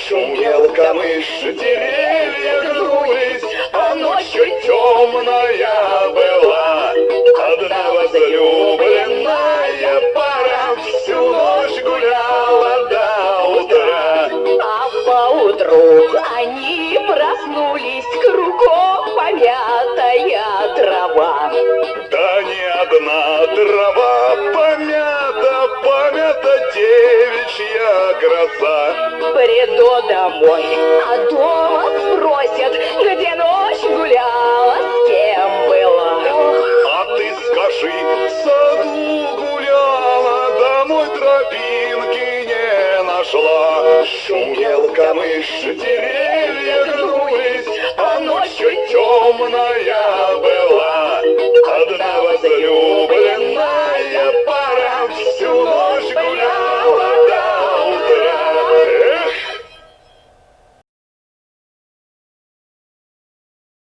Шумел камыш, деревья гнулись, а ночью темная была. Одна возлюбленная пара всю ночь гуляла до утра. А поутру они проснулись, кругом помятая трава. Да не одна трава помята, помята девичья краса. Приду домой, а дома спросят, где ночь гуляла, с кем была. А ты скажи, в саду гуляла, домой тропинки не нашла. Шумел камыш, деревья гнулись, а ночью темная была. Одна возлюбленная